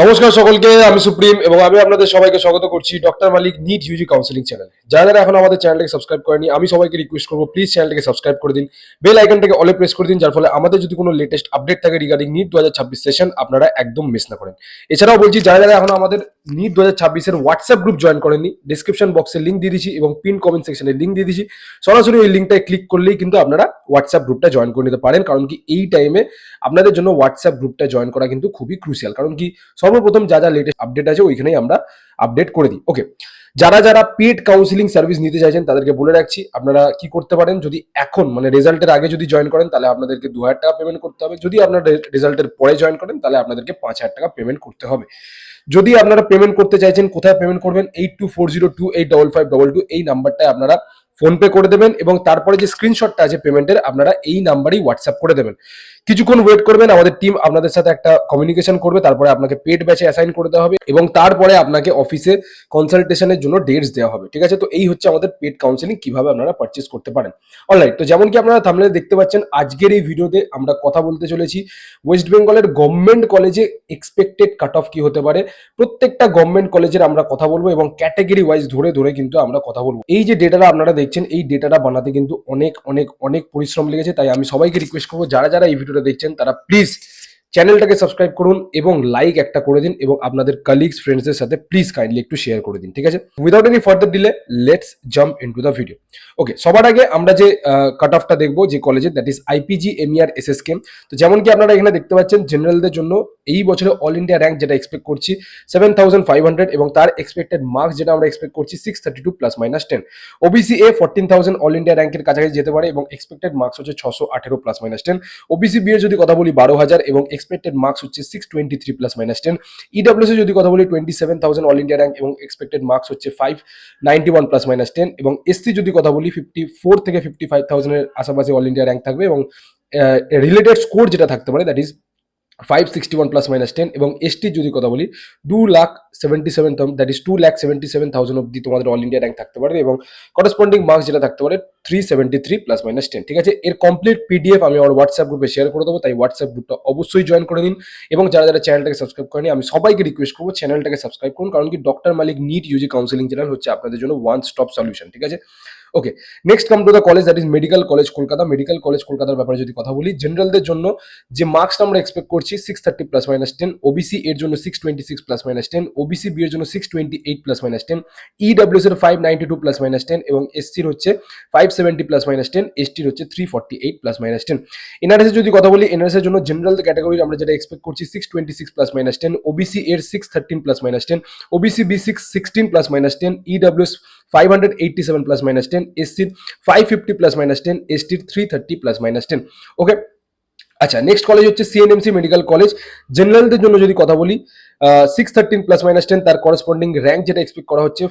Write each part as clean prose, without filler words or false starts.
নমস্কার সকলকে, আমি সুপ্রিম এবং আমি আপনাদের সবাইকে স্বাগত করছি doctor Malik NEET UG counselling চ্যানেলে। যারা যারা এখন আমাদের চ্যানেলটাকে সাবস্ক্রাইব করেনি, আমি সবাইকে রিকোয়েস্ট করবো প্লিজ চ্যানেলটাকে সাবস্ক্রাইব করে দিন, বেল আইকনটাকে অলে প্রেস করে দিন, যার ফলে আমাদের যদি কোনো লেটেস্ট আপডেট থাকে রিগার্ডিং নিট 2026 সেশন আপনারা একদম মিস না করেন। এছাড়াও বলছি যারা যারা এখন আমাদের নিট 2026 এর হোয়াটসঅ্যাপ গ্রুপ জয়েন করেননি, ডিসক্রিপশন বক্সে লিঙ্ক দিয়ে দিচ্ছি এবং পিন কমেন্ট সেকশনে লিঙ্ক দিয়ে দিচ্ছি। সরাসরি ওই লিঙ্কটায় ক্লিক করলেই কিন্তু আপনারা হোয়াটসঅ্যাপ গ্রুপটা জয়েন করে নিতে পারেন, কারণ কি এই টাইমে আপনাদের জন্য হোয়াটসঅ্যাপ গ্রুপটা জয়েন করা কিন্তু খুবই ক্রুশিয়াল। কারণ কি সর্বপ্রথম যা যা লেটেস্ট আপডেট আছে ওইখানেই আমরা আপডেট করে দিই। ওকে, যারা যারা পেড কাউন্সিলিং সার্ভিস নিতে চাইছেন তাদেরকে বলে রাখছি আপনারা কি করতে পারেন। যদি এখন মানে রেজাল্টের আগে যদি জয়েন করেন তাহলে আপনাদেরকে 2000 টাকা পেমেন্ট করতে হবে। যদি আপনারা রেজাল্টের পরে জয়েন করেন তাহলে আপনাদেরকে 5000 টাকা পেমেন্ট করতে হবে। যদি আপনারা পেমেন্ট করতে চাইছেন, কোথায় পেমেন্ট করবেন? 8240285522 এই নাম্বারটায় আপনারা ফোনপে করে দেবেন এবং তারপরে যে স্ক্রিনশটটা আছে পেমেন্টের আপনারা এই নাম্বারেই হোয়াটসঅ্যাপ করে দেবেন। কিছুক্ষণ ওয়েট করবেন, আমাদের টিম আপনাদের সাথে একটা কমিউনিকেশন করবে, তারপরে আপনাকে পেড ব্যাচে অ্যাসাইন করে দেওয়া হবে এবং তারপরে আপনাকে অফিসে কনসালটেশনের জন্য ডেটস দেওয়া হবে। ঠিক আছে, তো এই হচ্ছে আমাদের পেড কাউন্সিলিং, কিভাবে আপনারা পারচেস করতে পারেন। অলরাইট, তো যেমন কি আপনারা থাম্বনেলে দেখতে পাচ্ছেন, আজকের এই ভিডিওতে আমরা কথা বলতে চলেছি ওয়েস্ট বেঙ্গলের গভর্নমেন্ট কলেজে এক্সপেক্টেড কাট অফ কি হতে পারে। প্রত্যেকটা গভর্নমেন্ট কলেজের আমরা কথা বলবো এবং ক্যাটাগরি ওয়াইজ ধরে ধরে কিন্তু আমরা কথা বলবো। এই যে ডেটাটা আপনারা দেখছেন, এই ডেটাটা বানাতে কিন্তু অনেক অনেক অনেক পরিশ্রম লেগেছে। তাই আমি সবাইকে রিকোয়েস্ট করবো যারা যারা এই ভিডিওটা দেখছেন তারা প্লিজ চ্যানেলটাকে সাবস্ক্রাইব করুন এবং লাইক একটা করে দিন এবং আপনাদের কলিগস ফ্রেন্ডসদের সাথে প্লিজ কাইন্ডলি একটু শেয়ার করে দিন। ঠিক আছে, without any further delay let's jump into the video. Okay, সবার আগে আমরা যে কাট অফটা দেখবো যে কলেজে, that is IPG MER SSK. তো যেমন কি আপনারা এখানে দেখতে পাচ্ছেন, জেনারেলদের জন্য এই বছরে অল ইন্ডিয়া র্যাঙ্ক যেটা এক্সপেক্ট করছি 7500 এবং তার এক্সপেক্টেড মার্কস যেটা আমরা এক্সপেক্ট করছি 632 +-10। ওবিসি এ 14000 অল ইন্ডিয়া র্যাঙ্কের কাছাকাছি যেতে পারে এবং এক্সপেক্টেড মার্কস হচ্ছে 618 +-10। ওবিসি বি এর যদি কথা বলি 12000 এবং এক্সপেক্টেড মার্কস হচ্ছে 623 +-10। ইডব্লিউএস এর যদি কথা বলি 27000 অল ইন্ডিয়া র্যাঙ্ক এবং এক্সপেক্টেড মার্কস হচ্ছে 591 +-10। এবং এসসি যদি কথা বলি 54 থেকে 55000 এর আশেপাশে অল ইন্ডিয়া র্যাঙ্ক থাকবে এবং রিলেটেড স্কোর যেটা থাকতে পারে দ্যাট ইজ 561 +-10। এবং এসটি যদি কথা বলি 2,77,000 দ্যাট ইজ 2,77,000 অব্দি তোমাদের অল ইন্ডিয়া র্যাঙ্ক থাকতে পারে এবং করসপন্ডিং মার্কস যেটা থাকতে পারে 373 +-10। ঠিক আছে, এর কমপ্লিট পিডিএফ আমি আমার হোয়াটসঅ্যাপ গ্রুপে শেয়ার করে দেবো, তাই হোয়াটসঅ্যাপ গ্রুপটা অবশ্যই জয়েন করে নিন। এবং যারা যারা চ্যানেলটাকে সাবস্ক্রাইব করেনি আমি সবাইকে রিকোয়েস্ট করবো চ্যানেলটাকে সাবস্ক্রাইব করুন, কারণ কি doctor Malik NEET UG counselling channel হচ্ছে আপনাদের জন্য ওয়ান স্টপ সলিউশন। ঠিক আছে, okay, next come to the college that is medical college Kolkata. Medical college কলকাতার ব্যাপারে যদি কথা বলি, জেনারেলদের জন্য যে মার্কসটা আমরা এক্সপেক্ট করছি 630 +-10, ওবিসি এর জন্য 626 +-10, ওবিসি বি এর জন্য 628 +-10, ইডব্লিউএস এর 592 +-10 এবং এসসির হচ্ছে 570 +-10, এসটির হচ্ছে 348 +-10। এনআরএস এর যদি কথা বলি, এনআরএস এর জন্য জেনারেল ক্যাটাগরি আমরা যেটা এক্সপেক্ট করছি 626 +-10, ওবিসি এর 613 +-10, ওবিসি বি 616 +-10, ইডব্লিউএস 587 +-10, এসসির 550 +-10, এসটির 330 +-10। ওকে, আচ্ছা, নেক্সট কলেজ হচ্ছে সিএনএমসি মেডিকেল কলেজ। জেনারেলদের জন্য যদি কথা বলি 613 +-10, তার করসপন্ডিং র্যাঙ্ক যেটা এক্সপেক্ট করা হচ্ছে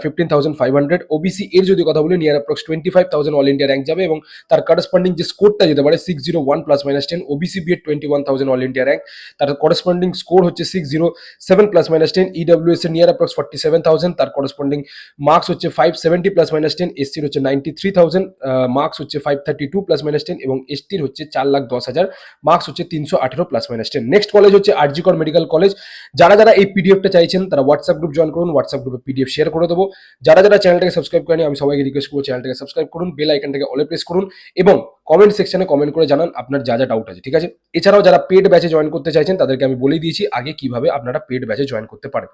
15,500। ওবিসি এর যদি কথা বলি near approx 25,000 all India rank যাবে এবং তার করসপন্ডিং যে স্কোরটা যেতে পারে 601 +-10। ওবিসি বি এর 21,000 অল ইন্ডিয়া র্যাঙ্ক, তার করসপন্ডিং স্কোর হচ্ছে 607 +-10। ইডব্লিউএস এর নিয়ার অ্যাপ্রক্স 47,000, তার করসপন্ডিং মার্কস হচ্ছে 570 +-10। এসসির হচ্ছে 93,000, মার্কস হচ্ছে 532 +-10 এবং এসটির হচ্ছে 4,10,000, মার্কস হচ্ছে 318 +-10। নেক্সট কলেজ হচ্ছে আরজি কর মেডিকেল কলেজ। যারা যারা এই পিডিএফটা চাইছেন তারা হোয়াটসঅ্যাপ গ্রুপ জয়েন করুন, হোয়াটসঅ্যাপ গ্রুপে পিডিএফ শেয়ার করে দেবো। যারা যারা চ্যানেলটাকে সাবস্ক্রাইব করেনি আমি সবাইকে রিকোয়েস্ট করবো চ্যানেলটাকে সাবস্ক্রাইব করুন, বেল আইকনটাকে অলে প্রেস করুন এবং কমেন্ট সেকশনে কমেন্ট করে জানান আপনার যা যা ডাউট আছে। ঠিক আছে, এছাড়াও যারা পেড ব্যাচে জয়েন করতে চাইছেন তাদেরকে আমি বলেই দিয়েছি আগে কিভাবে আপনারা পেড ব্যাচে জয়েন করতে পারেন।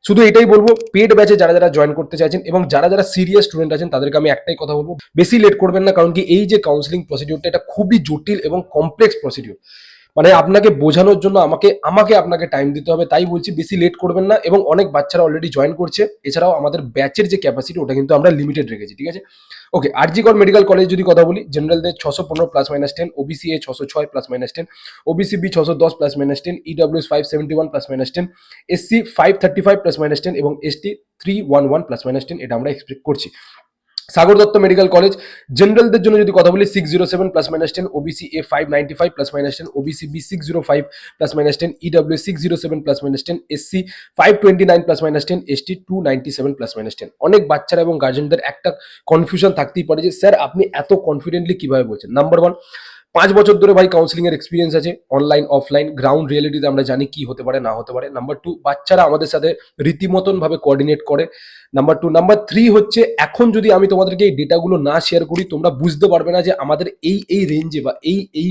শুধু এটাই বলবো, পেড ব্যাচে যারা যারা জয়েন করতে চাইছেন এবং যারা যারা সিরিয়াস স্টুডেন্ট আছেন তাদেরকে আমি একটাই কথা বলবো, বেশি লেট করবেন না, কারণ কি এই যে কাউন্সিলিং প্রসিডিউরটা এটা খুবই জটিল এবং কমপ্লেক্স প্রসিডিউর। মানে আপনাকে বোঝানোর জন্য আমাকে আপনাকে টাইম দিতে হবে, তাই বলছি বেশি লেট করবেন না। এবং অনেক বাচ্চারা অলরেডি জয়েন করছে। এছাড়াও আমাদের ব্যাচের যে ক্যাপাসিটি ওটা কিন্তু আমরা লিমিটেড রেখেছি। ঠিক আছে, ওকে, আরজি কর মেডিকেল কলেজ যদি কথা বলি, জেনারেলদের 615 +-10, OBC A 606 +-10, OBC B 610 +-10, EWS 571 +-10, SC 535 +-10 এবং এসটি 311 +-10 এটা আমরা এক্সপেক্ট করছি। সাগর দত্ত মেডিকেল কলেজ, জেনারেলদের জন্য যদি কথা বলি 607 +-10, OBC A 595 +-10, OBC B 605 +-10, EW 607 +-10, SC 529 +-10, ST 297 +-10। অনেক বাচ্চারা এবং গার্জেনদের একটা কনফিউশন থাকতেই পারে যে স্যার আপনি এত কনফিডেন্টলি কিভাবে বলছেন। নাম্বার ওয়ান, 5 বছর ধরে ভাই কাউন্সিলিং এর এক্সপিরিয়েন্স আছে, অনলাইন অফলাইন গ্রাউন্ড রিয়েলিটিতে আমরা জানি কি হতে পারে না হতে পারে। নাম্বার 2, বাচ্চারা আমাদের সাথে রীতিমতন ভাবে কোঅর্ডিনেট করে। নাম্বার 2, নাম্বার 3 হচ্ছে এখন যদি আমি তোমাদেরকে এই ডেটাগুলো না শেয়ার করি তোমরা বুঝতে পারবে না যে আমাদের এই রেঞ্জে বা এই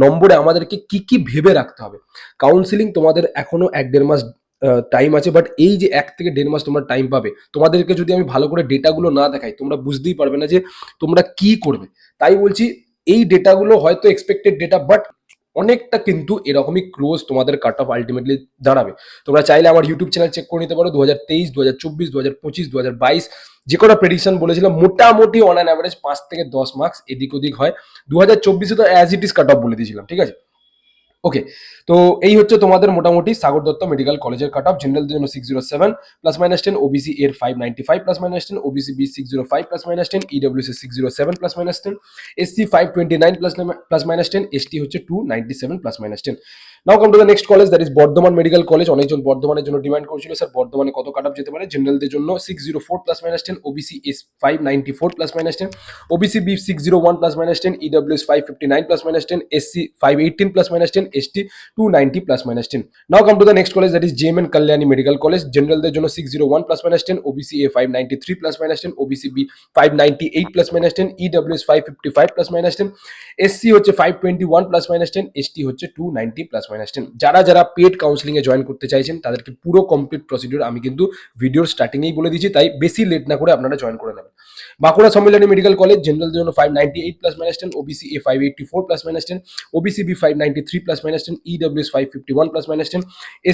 নম্বরে আমাদেরকে কি কি ভেবে রাখতে হবে। কাউন্সিলিং তোমাদের এখনো 1-1.5 মাস টাইম আছে, বাট এই যে 1 থেকে 1.5 মাস তোমরা টাইম পাবে, তোমাদেরকে যদি আমি ভালো করে ডেটাগুলো না দেখাই তোমরা বুঝতেই পারবে না যে তোমরা কি করবে। তাই বলছি এই ডেটাগুলো হয়তো এক্সপেক্টেড ডেটা, বাট অনেকটা কিন্তু এরকমই ক্লোজ তোমাদের কাট অফ আলটিমেটলি দাঁড়াবে। তোমরা চাইলে আমার ইউটিউব চ্যানেল চেক করে নিতে পারো। 2023, 2024, 2025, 2022 যে কটা প্রেডিকশন বলেছিলাম মোটামুটি অন অ্যান অ্যাভারেজ 5 থেকে 10 মার্কস এদিক ওদিক হয়। 2024-এ তো as it is cut off বলে দিয়েছিলাম, ঠিক আছে। ওকে, তো এই হচ্ছে তোমাদের মোটামুটি সাগর দত্ত মেডিকেল কলেজের কাট অফ। জেনারেলদের জন্য 607 প্লাস মাইনাস 10, ওবিসি এর 595 plus minus 10, OBC B 605 plus minus 10, EWC 607 plus minus 10, SC 529 plus minus 10, ST হচ্ছে 297 plus minus 10। Now come to the next college, that is Bardhaman medical college. অনেকজন বর্ধমানের জন্য demand করছিল, sir বর্ধমানে কত cut off যেতে পারে। জেনারেলদের জন্য 604 plus minus 10, OBC S 594 plus minus 10, OBC B 601 plus minus 10, EWS 559 plus minus 10, SC 518 plus minus 10, ST 290 plus minus 10. Now come to the next college, that is JMN Kalyani Medical College. General দের জন্য 601 plus minus 10, OBC A 593 plus minus 10, OBC B 598 plus minus 10, EWS 555 plus minus 10, SC হচ্ছে 521 plus minus 10, ST হচ্ছে 290 plus minus 10। যারা যারা paid counselling এ join করতে চাইছেন তাদেরকে পুরো complete procedure আমি কিন্তু ভিডিওর স্টার্টিং এই বলে দিয়েছি, তাই বেশি লেট না করে আপনারা জয়েন করে নেবেন। বাঁকুড়া সম্মিলনী মেডিকেল কলেজ, জেনারেলদের জন্য 598 plus minus 10, OBC A 584 plus minus 10, OBC B 593 plus minus 10, EWS 551 plus minus 10,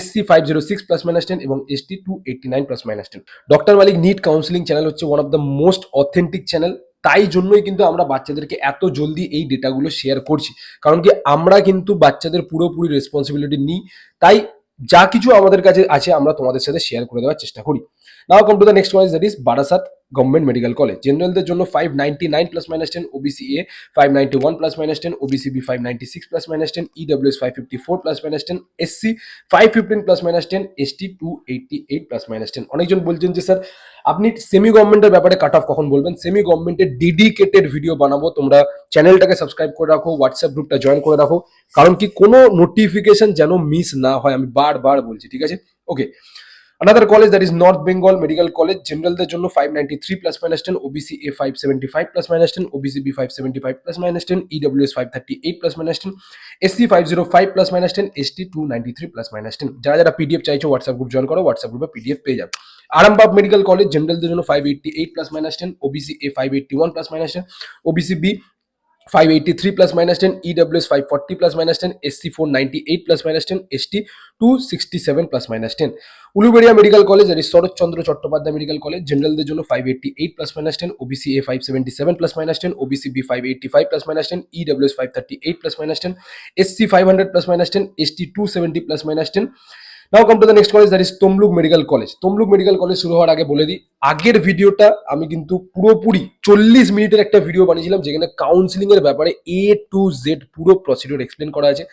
SC 506 plus minus 10 এবং ST 289 plus minus 10। Doctor Malik NEET counselling channel হচ্ছে one of the most authentic channel. তাই জন্যই কিন্তু আমরা বাচ্চাদেরকে এত জলদি এই ডেটাগুলো শেয়ার করছি, কারণ কি আমরা কিন্তু বাচ্চাদের পুরোপুরি রেসপন্সিবিলিটি নিই। তাই যা কিছু আমাদের কাছে আছে আমরা তোমাদের সাথে শেয়ার করে দেওয়ার চেষ্টা করি। Now come to the next college, that is Barasat government medical college. জেনারেলদের জন্য 599 plus minus 10, OBC A 591 plus minus 10, OBC B 596 plus minus 10, EWS 554 plus minus 10, SC 515 plus minus 10, ST 288 plus minus 10। অনেকজন বলছেন যে sir আপনি semi গভর্নমেন্টের ব্যাপারে cut off কখন বলবেন। সেমি গভর্নমেন্টের ডেডিকেটেড ভিডিও বানাবো, তোমরা চ্যানেলটাকে সাবস্ক্রাইব করে রাখো, হোয়াটসঅ্যাপ গ্রুপটা জয়েন করে রাখো, কারণ কি কোনো নোটিফিকেশন যেন মিস না হয়, আমি বারবার বলছি, ঠিক আছে। ওকে, another college, that is North Bengal Medical College. জেনারেলদের জন্য 593 plus minus 10, OBC A 575 plus minus 10, OBC B 575 plus minus 10, EWS 538 plus minus 10, SC 505 plus minus 10, ST 293 plus minus 10। যারা যারা পিডিএফ চাইছো হোয়াটসঅ্যাপ গ্রুপ জয়েন করো, WhatsApp গ্রুপে PDF পেয়ে যাবে। Arambagh medical college, জেনারেলদের জন্য 588 plus minus 10, OBC A 581 plus minus 10, OBC B 583 plus minus 10, EWS 540 plus minus 10, SC 498 plus minus 10, ST 267 plus minus 10। Uluberia medical college, that is Saratchandra Chattopadhyay medical college. জেনারেলদের জন্য 588 plus minus 10, OBC A 577 plus minus 10, OBC B 585 plus minus 10, EWS 538 plus minus 10, SC 500 plus minus 10, ST 270 plus minus 10। Now come to the next college, that is Tamluk medical college. Tamluk medical college শুরু হওয়ার আগে বলে দিই, আগের ভিডিওটা আমি কিন্তু পুরোপুরি 40 মিনিটের একটা ভিডিও বানিয়েছিলাম যেখানে কাউন্সিলিং এর ব্যাপারে A to Z পুরো প্রসিডিউর এক্সপ্লেন করা আছে।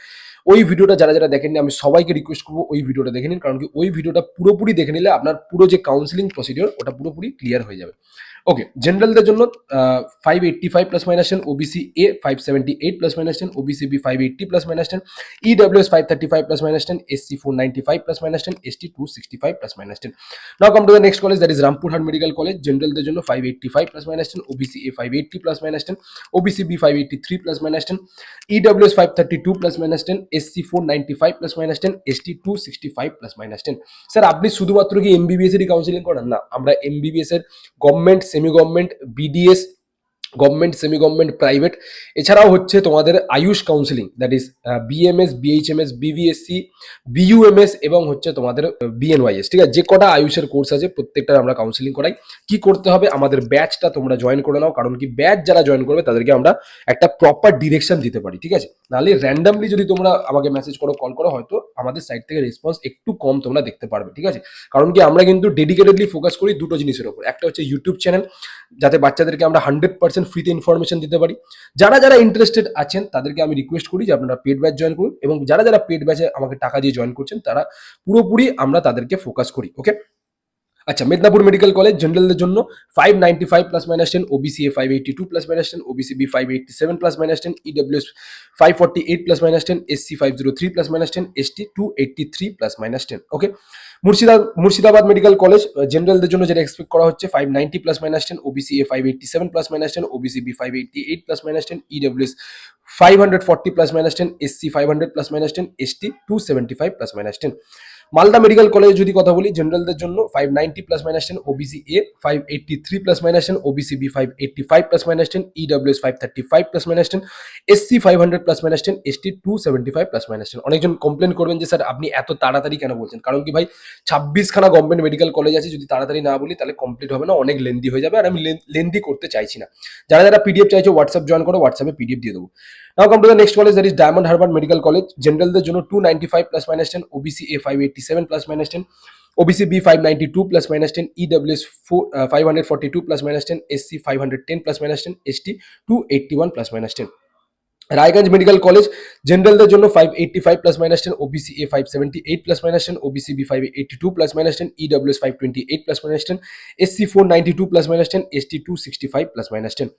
ওই ভিডিওটা যারা যারা দেখেননি আমি সবাইকে রিকোয়েস্ট করবো ওই ভিডিওটা দেখে নিন, কারণ কি ওই ভিডিওটা পুরোপুরি দেখে নিলে আপনার পুরো যে কাউন্সিলিং প্রসিডিউর ওটা পুরোপুরি ক্লিয়ার হয়ে যাবে। ওকে, জেনারেলদের জন্য 585 plus minus 10, OBC A 578 plus minus 10, OBC B 580 plus minus 10, EWS 535 plus minus 10, SC 495 plus minus 10, ST 265 plus minus 10। Now come to the next college, that is Rampurhat medical college. জেনারেলদের জন্য 585 plus minus 10, OBC A 580 plus minus 10, OBC B 583 plus minus 10, EWS 532 plus minus 10, SC 495 plus minus 10, ST 265 plus minus 10। Sir আপনি শুধুমাত্র কি MBBS এরই counselling করেন? না, আমরা MBBS এর government, semi government, BDS, government, semi government, private, এছাড়াও হচ্ছে তোমাদের Ayush counselling, that is BMS, BHMS, বিভিএসসি, BUMS এবং হচ্ছে তোমাদের বিএনওয়াইএস, ঠিক আছে। যে কটা আয়ুষের কোর্স আছে প্রত্যেকটার আমরা কাউন্সিলিং করাই। কি করতে হবে, আমাদের ব্যাচটা তোমরা জয়েন করে নাও, কারণ কি ব্যাচ যারা জয়েন করবে তাদেরকে আমরা একটা প্রপার ডিরেকশন দিতে পারি, ঠিক আছে। নাহলে র্যান্ডামলি যদি তোমরা আমাকে মেসেজ করো, কল করো, হয়তো আমাদের সাইড থেকে রেসপন্স একটু কম তোমরা দেখতে পারবে, ঠিক আছে। কারণ কি আমরা কিন্তু ডেডিকেটেডলি ফোকাস করি দুটো জিনিসের উপর, একটা হচ্ছে ইউটিউব চ্যানেল, যাতে বাচ্চাদেরকে আমরা 100% ফ্রিতে ইনফরমেশন দিতে পারি। যারা যারা ইন্টারেস্টেড আছেন তাদেরকে আমি রিকোয়েস্ট করি যে আপনারা পেড ব্যাচ জয়েন করুন, এবং যারা যারা পেড ব্যাচে আমাকে টাকা দিয়ে জয়েন করছেন তারা পুরোপুরি আমরা তাদেরকে ফোকাস করি। ওকে, আচ্ছা, মেদিনীপুর মেডিকেল কলেজ জেনারেলদের জন্য 595 plus minus 10, OBC A 582 plus minus 10, OBC B 587 plus minus 10, EWS 548 plus minus 10, SC 503 plus minus 10, ST 283 plus minus 10। Okay, Murshidabad medical college জেনারেলদের জন্য যেটা এক্সপেক্ট করা হচ্ছে 590 plus minus 10, OBC A 587 plus minus 10, OBC B 588 plus minus 10, EWS 540 plus minus 10, SC 500 plus minus 10, ST 275 plus minus 10। Malda medical college যদি কথা বলি জেনারেলদের জন্য 590 plus minus 10, OBC A 583 plus minus 10, OBC B 585 plus minus 10, EWS 535 plus minus 10, SC 500 plus minus 10, ST 275 plus minus 10। অনেকজন complain করবেন যে sir আপনি এত তাড়াতাড়ি কেন বলছেন, কারণ কি ভাই 26খানা গভর্নমেন্ট মেডিকেল কলেজ আছে, যদি তাড়াতাড়ি না বলি তাহলে কমপ্লিট হবে না, অনেক লেন্দি হয়ে যাবে, আর আমি লেন্দি করতে চাইছি না। যারা যারা পিডিএফ চাইছো হোয়াটসঅ্যাপ জয়েন করো, হোয়াটসঅ্যাপে পিডিএফ দিয়ে দেবো। Now come to the next college, that is Diamond Harbour Medical College. General দের জন্য 295 plus minus 10, OBC A 587 plus minus 10, OBC B 592 plus minus 10, EWS 542 plus minus 10, SC 510 plus minus 10, ST 281 plus minus 10. Raiganj medical college জেনারেলদের জন্য 585 plus minus 10, OBC A 578 plus minus 10, OBC B 582 plus minus 10, EWS 528 plus minus 10, SC 492 plus minus 10, ST 265 plus minus 10।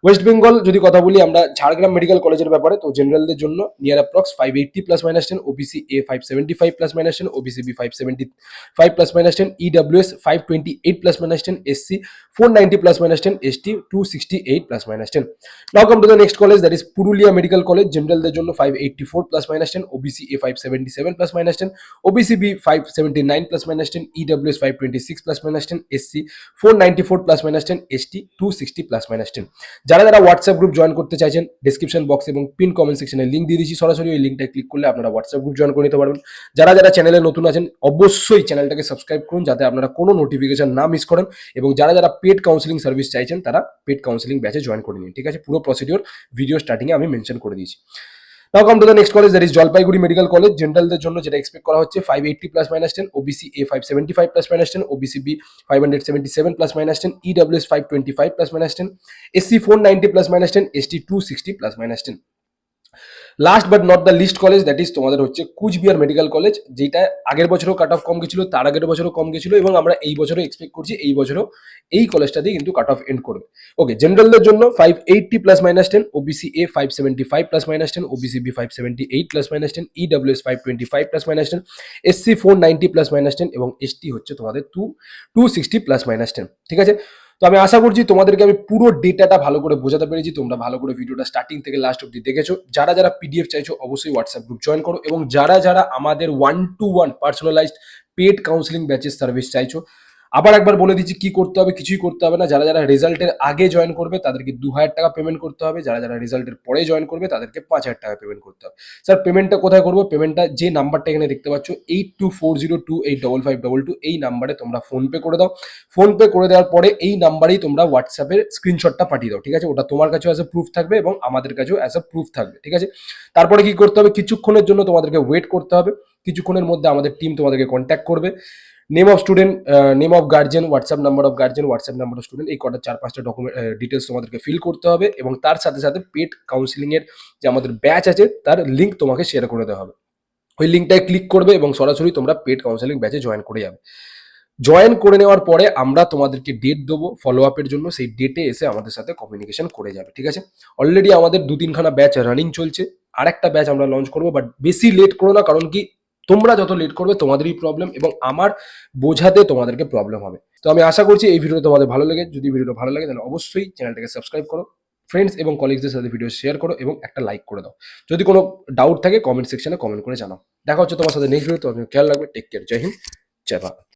West Bengal যদি কথা বলি আমরা Jhargram medical কলেজের ব্যাপারে, তো জেনারেলদের জন্য near approx 580 plus minus 10, OBC A 575 plus minus 10, OBC B 575 plus minus 10, EWS 528 plus minus 10, SC 490 plus minus 10, ST 268 plus minus 10। Now come to the next college, that is Purulia medical college জেনারেলদের জন্য 584 plus minus 10, OBC A 577 plus minus 10, OBC B 579 plus minus 10, EWS 526 plus minus 10, SC 494 plus minus 10, ST 260 plus minus 10। যারা যারা WhatsApp group join করতে চাইছেন description box এবং pin comment সেকশনে link দিয়ে দিচ্ছি, সরাসরি ওই লিঙ্কটা ক্লিক করলে আপনারা হোয়াটসঅ্যাপ গ্রুপ জয়েন করে নিতে পারবেন। যারা যারা চ্যানেলে নতুন আছেন অবশ্যই চ্যানেলটাকে সাবস্ক্রাইব করুন যাতে আপনারা কোনো নোটিফিকেশন না মিস করেন, এবং যারা যারা পেড কাউন্সিলিং সার্ভিস চাইছেন তারা পেড কাউন্সিলিং ব্যাচে জয়েন করে নিন। ঠিক আছে, পুরো প্রসিডিওর ভিডিও স্টার্টিংয়ে আমি মেনশন করে দিয়েছি। Now come to the next college, that is Jalpaiguri medical college জেনারেলদের জন্য যেটা এক্সপেক্ট করা হচ্ছে 580 plus minus 10, OBC A 575 plus minus 10, OBC B 577 plus minus 10, EWS 525 plus minus 10, SC 490 plus minus 10, ST 260 plus minus 10। Last but not the least college, that is তোমাদের হচ্ছে Cooch Behar medical college, যেটা আগের বছরও কাট অফ কম গেছিল, তার আগের বছরও কম গেছিল, এবং আমরা এই বছরও এক্সপেক্ট করছি এই বছরও এই কলেজটাতেই কিন্তু কাট অফ এন্ড করবে। ওকে, জেনারেলদের জন্য 580 plus minus 10, OBC A 575 plus minus 10, OBC B 578 plus minus 10, EWS 525 plus minus 10, SC 490 plus minus 10, এবং এসটি হচ্ছে তোমাদের 260 প্লাস মাইনাস 10। ঠিক আছে, তো আমি আশা করছি তোমাদেরকে আমি পুরো ডেটাটা ভালো করে বোঝাতে পেরেছি, তোমরা ভালো করে ভিডিওটা স্টার্টিং থেকে লাস্ট অব্দি দেখেছো। যারা যারা পিডিএফ চাইছো অবশ্যই হোয়াটসঅ্যাপ গ্রুপ জয়েন করো, এবং যারা যারা আমাদের 1-to-1 পার্সোনালাইজড পেড কাউন্সিলিং ব্যাচের সার্ভিস চাইছো, আবার একবার বলে দিচ্ছি কি করতে হবে, কিছুই করতে হবে না। যারা যারা রেজাল্টের আগে জয়েন করবে তাদেরকে 2000 টাকা পেমেন্ট করতে হবে, যারা যারা রেজাল্টের পরে জয়েন করবে তাদেরকে 5000 টাকা পেমেন্ট করতে হবে। স্যার পেমেন্টটা কোথায় করবো? পেমেন্টটা যে নাম্বারটা এখানে দেখতে পাচ্ছ 8240285522, এই নাম্বারে তোমরা ফোনপে করে দাও। ফোনপে করে দেওয়ার পরে এই নাম্বারেই তোমরা হোয়াটসঅ্যাপের স্ক্রিনশটটা পাঠিয়ে দাও। ঠিক আছে, ওটা তোমার কাছেও অ্যাজ এ প্রুফ থাকবে এবং আমাদের কাছেও অ্যাজ এ প্রুফ থাকবে। ঠিক আছে, তারপরে কি করতে হবে? কিছুক্ষণের জন্য তোমাদেরকে ওয়েট করতে হবে, কিছুক্ষণের মধ্যে আমাদের টিম তোমাদেরকে কন্ট্যাক্ট করবে। Name of student, name of guardian, WhatsApp number of guardian, WhatsApp number of student, এই কটা 4-5টা ডকুমেন্ট ডিটেলস তোমাদেরকে ফিল করতে হবে, এবং তার সাথে সাথে পেড কাউন্সিলিং এর যে আমাদের ব্যাচ আছে তার লিঙ্ক তোমাকে শেয়ার করে দেওয়া হবে। ওই লিঙ্কটায় ক্লিক করবে এবং সরাসরি তোমরা পেড কাউন্সিলিং ব্যাচে জয়েন করে যাবে। জয়েন করে নেওয়ার পরে আমরা তোমাদেরকে ডেট দেবো ফলো আপের জন্য, সেই ডেটে এসে আমাদের সাথে কমিউনিকেশন করে যাবে। ঠিক আছে, অলরেডি আমাদের 2-3খানা ব্যাচ রানিং চলছে, আর একটা ব্যাচ আমরা লঞ্চ করবো, বাট বেশি লেট করো না, কারণ কি তোমরা যত লেট করবে তোমাদেরই প্রবলেম, এবং আমার বোঝাতে তোমাদেরকে প্রবলেম হবে। তো আমি আশা করছি এই ভিডিওটা তোমাদের ভালো লাগে। যদি ভিডিওটা ভালো লাগে তাহলে অবশ্যই চ্যানেলটাকে সাবস্ক্রাইব করো, ফ্রেন্ডস এবং কলিগসদের সাথে ভিডিও শেয়ার করো, এবং একটা লাইক করে দাও। যদি কোনো ডাউট থাকে কমেন্ট সেকশনে কমেন্ট করে জানাও। দেখা হচ্ছে তোমার সাথে নেক্সট ভিডিও। তো খেয়াল রাখবে, টেক কেয়ার, জয় হিন্দ, জয় ভারত।